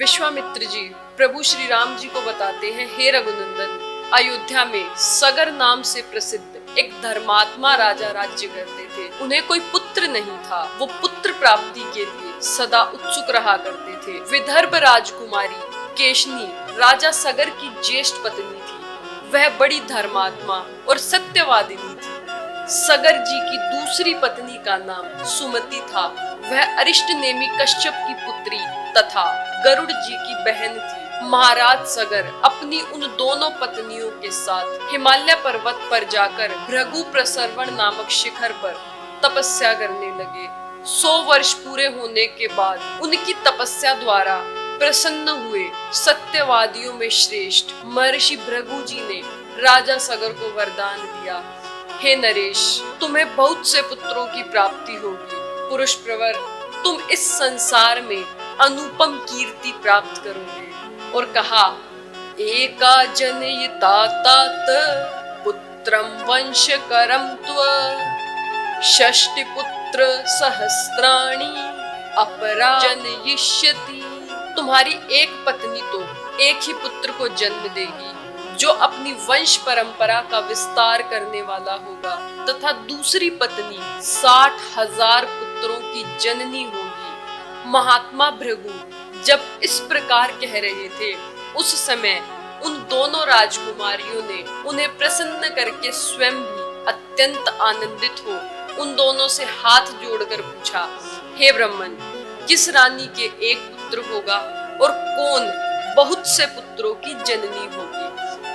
विश्वामित्र जी प्रभु श्री राम जी को बताते हैं, हे रघुनंदन, अयोध्या में सगर नाम से प्रसिद्ध एक धर्मात्मा राजा राज्य करते थे। उन्हें कोई पुत्र नहीं था। वो पुत्र प्राप्ति के लिए सदा उत्सुक रहा करते थे। विदर्भ राजकुमारी केशनी राजा सगर की ज्येष्ठ पत्नी थी। वह बड़ी धर्मात्मा और सत्यवादिनी थी। सगर जी की दूसरी पत्नी का नाम सुमति था। वह अरिष्ट नेमी कश्यप की पुत्री तथा गरुड़ जी की बहन थी। महाराज सगर अपनी उन दोनों पत्नियों के साथ हिमालय पर्वत पर जाकर भृगु प्रसरवण नामक शिखर पर तपस्या करने लगे। 100 वर्ष पूरे होने के बाद उनकी तपस्या द्वारा प्रसन्न हुए सत्यवादियों में श्रेष्ठ महर्षि भृगु जी ने राजा सगर को वरदान दिया, हे नरेश, तुम्हें बहुत से पुत्रों की प्राप्ति होगी। पुरुष प्रवर, तुम इस संसार में अनुपम कीर्ति प्राप्त करोगे। और कहा, एका जनयिता तात पुत्रम वंशकरम त्व षष्टि पुत्र सहस्त्राणि अपरा जनयिष्यति। तुम्हारी एक पत्नी तो एक ही पुत्र को जन्म देगी जो अपनी वंश परंपरा का विस्तार करने वाला होगा, तथा दूसरी पत्नी 60,000 पुत्रों की जननी होगी। महात्मा भृगु जब इस प्रकार कह रहे थे, उस समय उन दोनों राजकुमारियों ने उन्हें प्रसन्न करके स्वयं भी अत्यंत आनंदित हो उन दोनों से हाथ जोड़कर पूछा, हे ब्राह्मण, किस रानी के एक पुत्र होगा और कौन बहुत से पुत्रों की जननी होगी?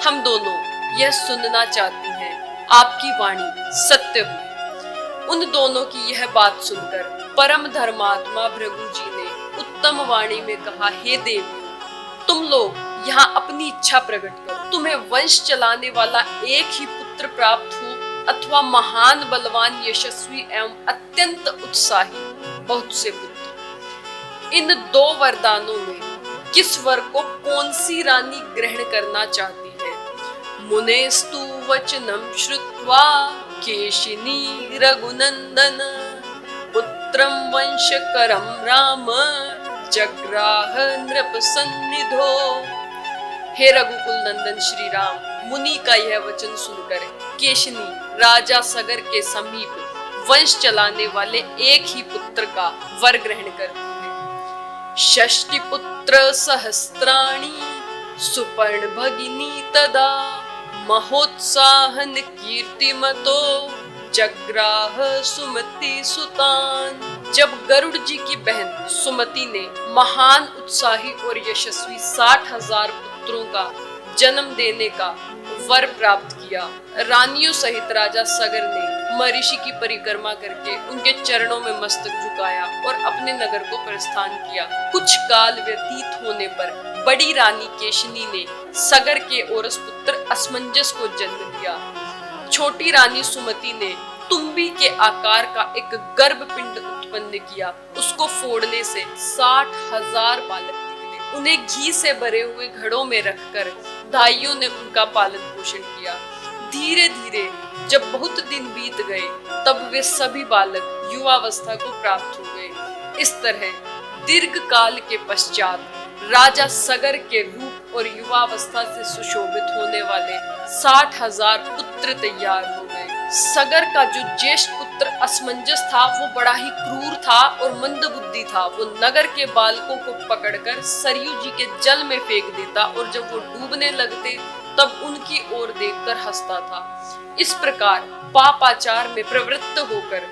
हम दोनों यह सुनना चाहते हैं। आपकी वाणी सत्य हो। उन दोनों की यह बात सुनकर परम धर्मात्मा भृगु जी ने उत्तम वाणी में कहा, हे देवियों, तुम लोग यहाँ अपनी इच्छा प्रकट करो। तुम्हें वंश चलाने वाला एक ही पुत्र प्राप्त हो अथवा महान बलवान यशस्वी एवं अत्यंत उत्साही बहुत से पुत्र। इन 2 वरदानों में किस वर को कौन सी रानी ग्रहण करना चाहती है? मुनेस्तु वचनम श्रुत्वा केशिनी रघुनंदन पुत्रम वंशकरम राम जग्राह नृप सन्निधो। हे रघुकुल नंदन श्री राम, मुनि का यह वचन सुनकर केशनी राजा सगर के समीप वंश चलाने वाले एक ही पुत्र का वर ग्रहण करती है। षष्टि पुत्र सहस्त्राणि सुपर्ण भगिनी तदा महोत्साहन कीर्तिमतो जग्राह सुमति सुतान। जब गरुड़ जी की बहन सुमति ने महान उत्साही और यशस्वी 60,000 पुत्रों का जन्म देने का वर प्राप्त किया, रानियों सहित राजा सगर ने महर्षि की परिक्रमा करके उनके चरणों में मस्तक झुकाया और अपने नगर को प्रस्थान किया। कुछ काल व्यतीत होने पर बड़ी रानी केशनी ने सगर के औरस पुत्र असमंजस को जन्म दिया। छोटी रानी सुमति ने तुम्बी के आकार का एक गर्भपिंड उत्पन्न किया। उसको फोड़ने से 60,000 बालक निकले। उन्हें घी से भरे हुए घड़ों में रखकर दाइयों ने उनका पालन पोषण किया। धीरे धीरे जब बहुत दिन बीत गए, तब वे सभी बालक युवावस्था को प्राप्त हो गए। इस तरह दीर्घ काल के पश्चात राजा सगर के रूप और युवावस्था से सुशोभित होने वाले 60,000 पुत्र तैयार हो गए। सगर का जो ज्येष्ठ पुत्र असमंजस था, वो बड़ा ही क्रूर था और मंदबुद्धि था। वो नगर के बालकों को पकड़कर सरयू जी के जल में फेंक देता और जब वो डूबने लगते तब उनकी ओर देखकर हंसता था। इस प्रकार पापाचार में प्रवृत्त होकर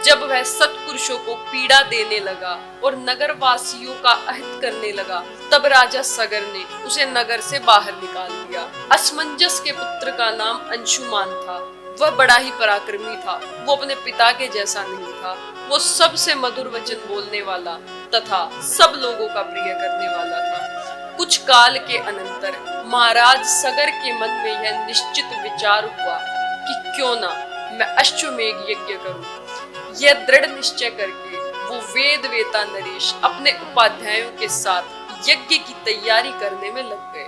जब वह सत्पुरुषों को पीड़ा देने लगा और नगर वासियों का अहित करने लगा, तब राजा सगर ने उसे नगर से बाहर निकाल दिया। असमंजस के पुत्र का नाम अंशुमान था। वह बड़ा ही पराक्रमी था। वो अपने पिता के जैसा नहीं था। वो सबसे मधुर वचन बोलने वाला तथा सब लोगों का प्रिय करने वाला था। कुछ काल के अनंतर महाराज सगर के मन में यह निश्चित विचार हुआ कि क्यों ना मैं अश्वमेघ यज्ञ करूं। यह दृढ़ निश्चय करके वो वेद वेता नरेश अपने उपाध्यायों के साथ यज्ञ की तैयारी करने में लग गए।